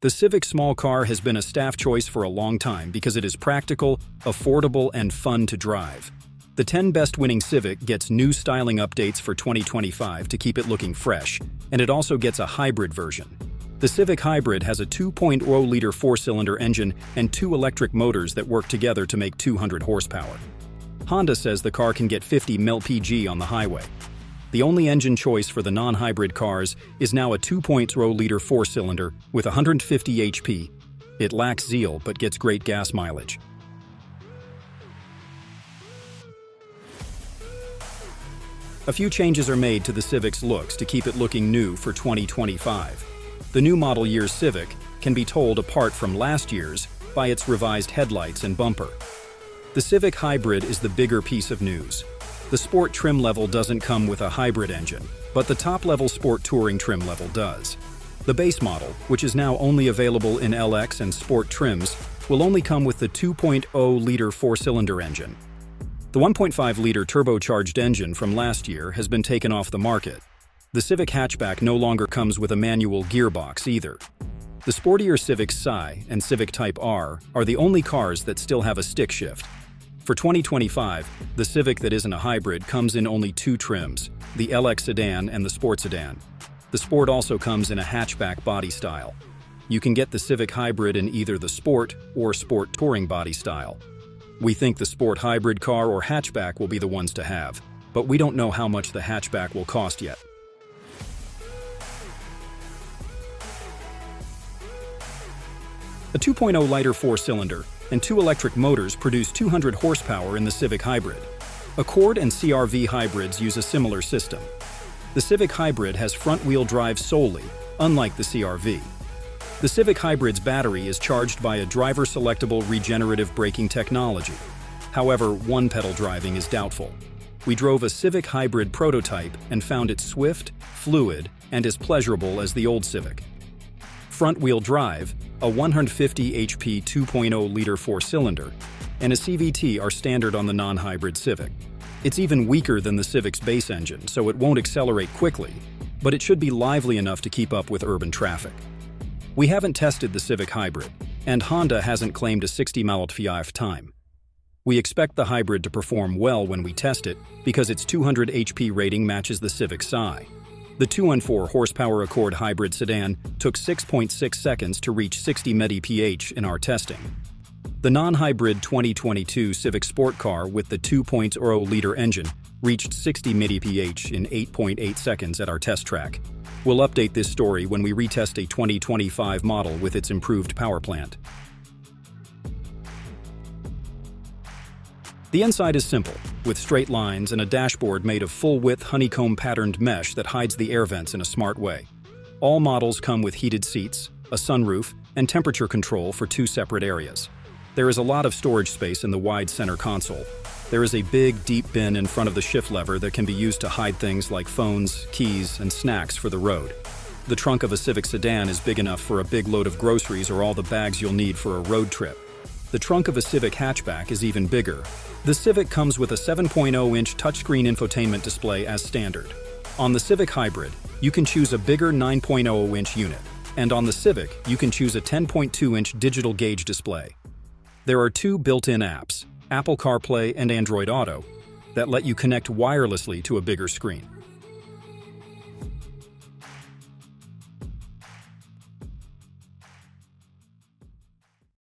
The Civic small car has been a staff choice for a long time because it is practical, affordable, and fun to drive. The 10 Best Winning Civic gets new styling updates for 2025 to keep it looking fresh, and it also gets a hybrid version. The Civic Hybrid has a 2.0-liter four-cylinder engine and two electric motors that work together to make 200 horsepower. Honda says the car can get 50 mpg on the highway. The only engine choice for the non-hybrid cars is now a 2.0-liter four-cylinder with 150 HP. It lacks zeal but gets great gas mileage. A few changes are made to the Civic's looks to keep it looking new for 2025. The new model year Civic can be told apart from last year's by its revised headlights and bumper. The Civic Hybrid is the bigger piece of news. The Sport trim level doesn't come with a hybrid engine, but the top-level Sport Touring trim level does. The base model, which is now only available in LX and Sport trims, will only come with the 2.0-liter four-cylinder engine. The 1.5-liter turbocharged engine from last year has been taken off the market. The Civic hatchback no longer comes with a manual gearbox either. The sportier Civic Si and Civic Type R are the only cars that still have a stick shift. For 2025, the Civic that isn't a hybrid comes in only two trims, the LX sedan and the Sport sedan. The Sport also comes in a hatchback body style. You can get the Civic Hybrid in either the Sport or Sport Touring body style. We think the Sport Hybrid car or hatchback will be the ones to have, but we don't know how much the hatchback will cost yet. A 2.0-liter four-cylinder and two electric motors produce 200 horsepower in the Civic Hybrid. Accord and CR-V hybrids use a similar system. The Civic Hybrid has front-wheel drive solely, unlike the CR-V. The Civic Hybrid's battery is charged by a driver-selectable regenerative braking technology. However, one-pedal driving is doubtful. We drove a Civic Hybrid prototype and found it swift, fluid, and as pleasurable as the old Civic. Front-wheel drive, a 150 HP 2.0-liter four-cylinder, and a CVT are standard on the non-hybrid Civic. It's even weaker than the Civic's base engine, so it won't accelerate quickly, but it should be lively enough to keep up with urban traffic. We haven't tested the Civic Hybrid, and Honda hasn't claimed a 60 mph time. We expect the hybrid to perform well when we test it because its 200 HP rating matches the Civic Si. The 214-horsepower Accord hybrid sedan took 6.6 seconds to reach 60 mph in our testing. The non-hybrid 2022 Civic Sport car with the 2.0-liter engine reached 60 mph in 8.8 seconds at our test track. We'll update this story when we retest a 2025 model with its improved power plant. The inside is simple, with straight lines and a dashboard made of full-width honeycomb-patterned mesh that hides the air vents in a smart way. All models come with heated seats, a sunroof, and temperature control for two separate areas. There is a lot of storage space in the wide center console. There is a big, deep bin in front of the shift lever that can be used to hide things like phones, keys, and snacks for the road. The trunk of a Civic sedan is big enough for a big load of groceries or all the bags you'll need for a road trip. The trunk of a Civic hatchback is even bigger. The Civic comes with a 7.0-inch touchscreen infotainment display as standard. On the Civic Hybrid, you can choose a bigger 9.0-inch unit, and on the Civic, you can choose a 10.2-inch digital gauge display. There are two built-in apps, Apple CarPlay and Android Auto, that let you connect wirelessly to a bigger screen.